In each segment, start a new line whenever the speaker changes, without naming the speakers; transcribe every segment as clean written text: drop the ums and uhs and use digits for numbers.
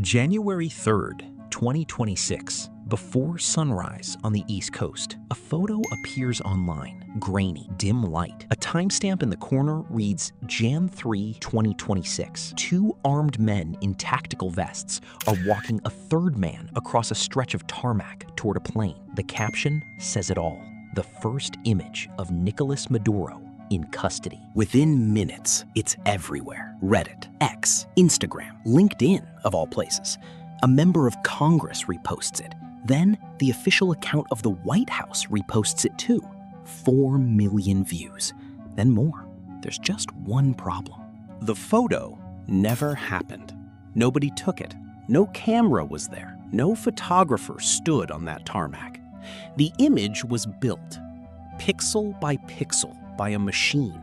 January 3rd, 2026, before sunrise on the East Coast, a photo appears online, grainy, dim light. A timestamp in the corner reads Jan 3, 2026. Two armed men in tactical vests are walking a third man across a stretch of tarmac toward a plane. The caption says it all. The first image of Nicolas Maduro in custody.
Within minutes, it's everywhere. Reddit, X, Instagram, LinkedIn, of all places. A member of Congress reposts it. Then, the official account of the White House reposts it too. 4 million views. Then more. There's just one problem. The photo never happened. Nobody took it. No camera was there. No photographer stood on that tarmac. The image was built, pixel by pixel, by a machine.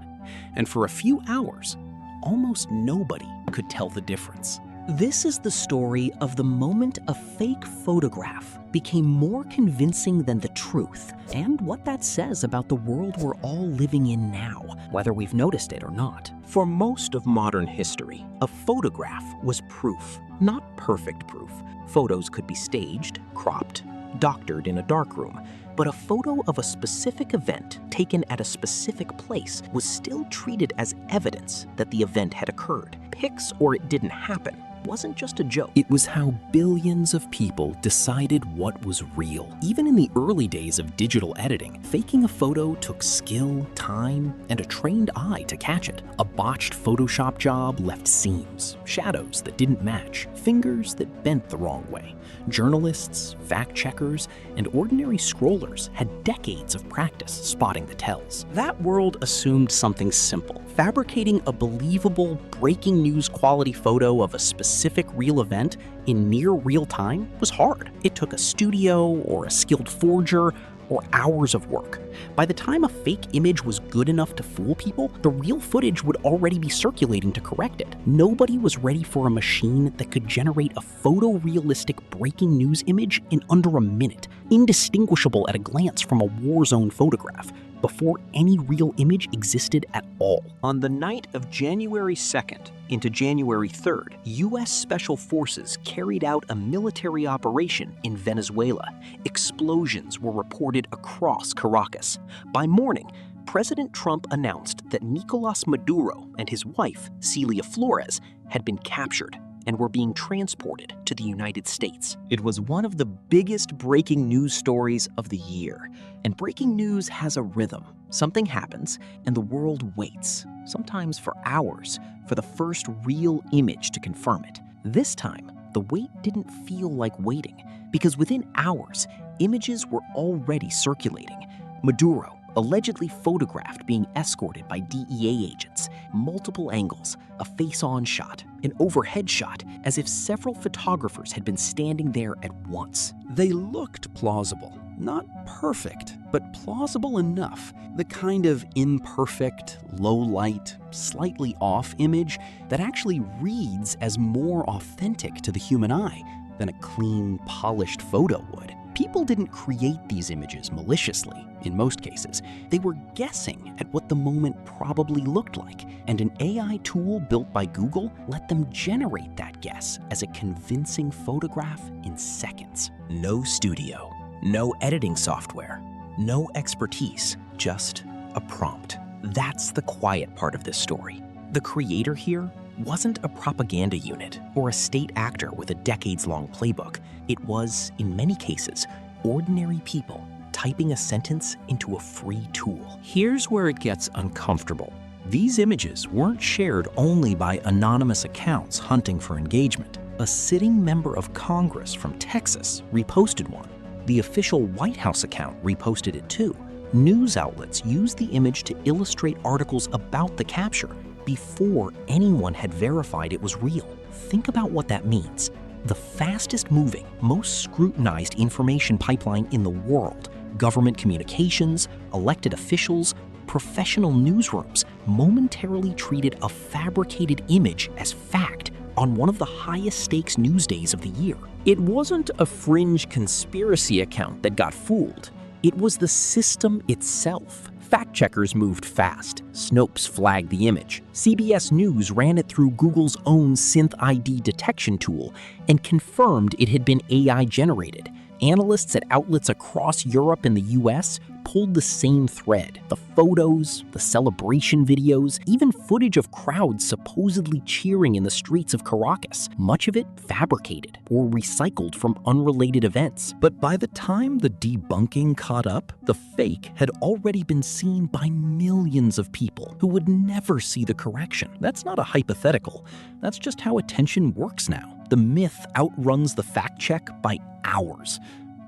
And for a few hours, almost nobody could tell the difference.
This is the story of the moment a fake photograph became more convincing than the truth, and what that says about the world we're all living in now, whether we've noticed it or not.
For most of modern history, a photograph was proof, not perfect proof. Photos could be staged, cropped, doctored in a darkroom, but a photo of a specific event taken at a specific place was still treated as evidence that the event had occurred. Pics or it didn't happen wasn't just a joke.
It was how billions of people decided what was real. Even in the early days of digital editing, faking a photo took skill, time, and a trained eye to catch it. A botched Photoshop job left seams, shadows that didn't match, fingers that bent the wrong way. Journalists, fact-checkers, and ordinary scrollers had decades of practice spotting the tells.
That world assumed something simple. Fabricating a believable, breaking news quality photo of a specific real event in near real time was hard. It took a studio or a skilled forger or hours of work. By the time a fake image was good enough to fool people, the real footage would already be circulating to correct it. Nobody was ready for a machine that could generate a photorealistic breaking news image in under a minute, indistinguishable at a glance from a war zone photograph, before any real image existed at all.
On the night of January 2nd into January 3rd, U.S. Special Forces carried out a military operation in Venezuela. Explosions were reported across Caracas. By morning, President Trump announced that Nicolas Maduro and his wife, Celia Flores, had been captured and were being transported to the United States. It was one of the biggest breaking news stories of the year. And breaking news has a rhythm. Something happens, and the world waits, sometimes for hours, for the first real image to confirm it. This time, the wait didn't feel like waiting, because within hours, images were already circulating. Maduro, allegedly photographed being escorted by DEA agents, multiple angles, a face-on shot, an overhead shot, as if several photographers had been standing there at once.
They looked plausible. Not perfect, but plausible enough. The kind of imperfect, low-light, slightly off image that actually reads as more authentic to the human eye than a clean, polished photo would. People didn't create these images maliciously, in most cases. They were guessing at what the moment probably looked like, and an AI tool built by Google let them generate that guess as a convincing photograph in seconds.
No studio, no editing software, no expertise, just a prompt. That's the quiet part of this story. The creator here wasn't a propaganda unit or a state actor with a decades-long playbook. It was, in many cases, ordinary people typing a sentence into a free tool. Here's where it gets uncomfortable. These images weren't shared only by anonymous accounts hunting for engagement. A sitting member of Congress from Texas reposted one. The official White House account reposted it too. News outlets used the image to illustrate articles about the capture before anyone had verified it was real. Think about what that means. The fastest moving, most scrutinized information pipeline in the world, government communications, elected officials, professional newsrooms, momentarily treated a fabricated image as fact on one of the highest stakes news days of the year. It wasn't a fringe conspiracy account that got fooled. It was the system itself, Fact-checkers moved fast. Snopes flagged the image. CBS News ran it through Google's own Synth ID detection tool and confirmed it had been AI-generated. Analysts at outlets across Europe and the US pulled the same thread. The photos, the celebration videos, even footage of crowds supposedly cheering in the streets of Caracas, much of it fabricated or recycled from unrelated events.
But by the time the debunking caught up, the fake had already been seen by millions of people who would never see the correction. That's not a hypothetical. That's just how attention works now. The myth outruns the fact check by hours,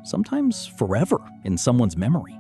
sometimes forever in someone's memory.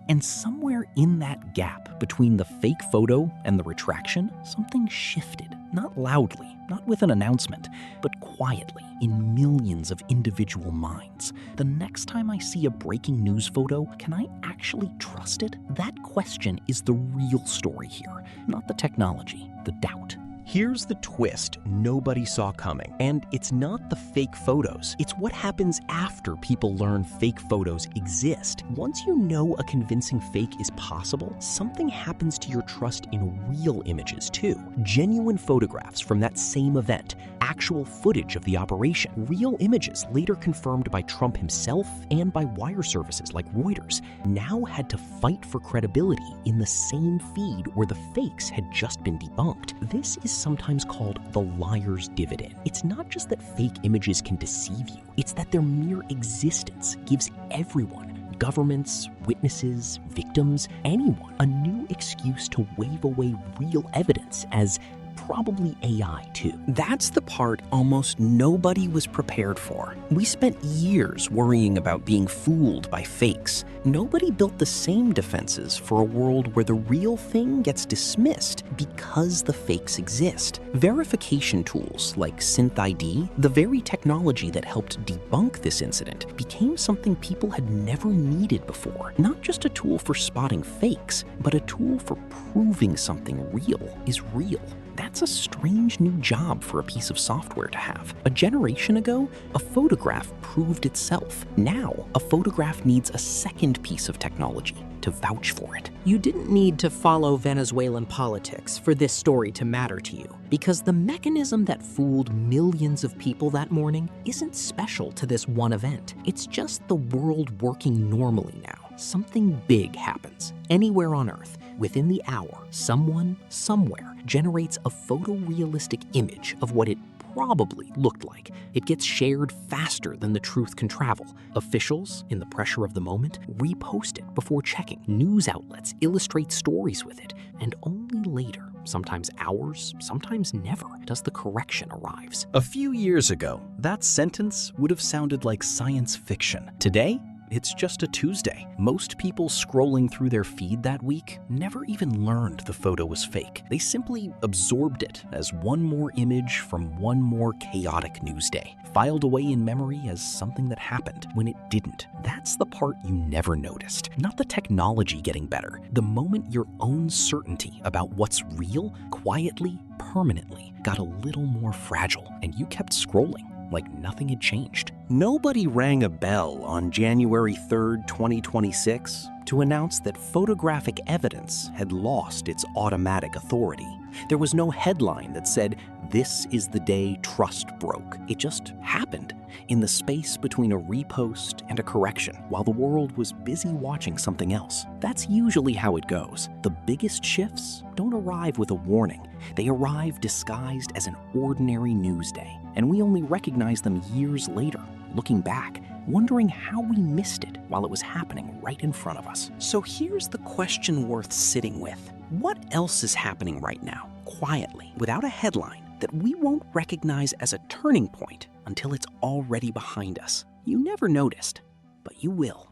And somewhere in that gap between the fake photo and the retraction, something shifted, not loudly, not with an announcement, but quietly in millions of individual minds. The next time I see a breaking news photo, can I actually trust it? That question is the real story here, not the technology, the doubt.
Here's the twist nobody saw coming. And it's not the fake photos. It's what happens after people learn fake photos exist. Once you know a convincing fake is possible, something happens to your trust in real images too. Genuine photographs from that same event, actual footage of the operation, real images later confirmed by Trump himself and by wire services like Reuters, now had to fight for credibility in the same feed where the fakes had just been debunked. This is sometimes called the liar's dividend. It's not just that fake images can deceive you, it's that their mere existence gives everyone, governments, witnesses, victims, anyone, a new excuse to wave away real evidence as probably AI too.
That's the part almost nobody was prepared for. We spent years worrying about being fooled by fakes. Nobody built the same defenses for a world where the real thing gets dismissed because the fakes exist. Verification tools like Synth ID, the very technology that helped debunk this incident, became something people had never needed before. Not just a tool for spotting fakes, but a tool for proving something real is real. That's a strange new job for a piece of software to have. A generation ago, a photograph proved itself. Now, a photograph needs a second piece of technology to vouch for it.
You didn't need to follow Venezuelan politics for this story to matter to you, because the mechanism that fooled millions of people that morning isn't special to this one event. It's just the world working normally now. Something big happens anywhere on Earth. Within the hour, someone, somewhere, generates a photorealistic image of what it probably looked like. It gets shared faster than the truth can travel. Officials, in the pressure of the moment, repost it before checking. News outlets illustrate stories with it. And only later, sometimes hours, sometimes never, does the correction arrive.
A few years ago, that sentence would have sounded like science fiction. Today, it's just a Tuesday. Most people scrolling through their feed that week never even learned the photo was fake. They simply absorbed it as one more image from one more chaotic news day, filed away in memory as something that happened when it didn't. That's the part you never noticed. Not the technology getting better. The moment your own certainty about what's real quietly, permanently got a little more fragile, and you kept scrolling like nothing had changed. Nobody rang a bell on January 3rd, 2026 to announce that photographic evidence had lost its automatic authority. There was no headline that said, "This is the day trust broke." It just happened in the space between a repost and a correction, while the world was busy watching something else. That's usually how it goes. The biggest shifts don't arrive with a warning. They arrive disguised as an ordinary news day, and we only recognize them years later, looking back, wondering how we missed it while it was happening right in front of us. So here's the question worth sitting with. What else is happening right now, quietly, without a headline, that we won't recognize as a turning point until it's already behind us? You never noticed, but you will.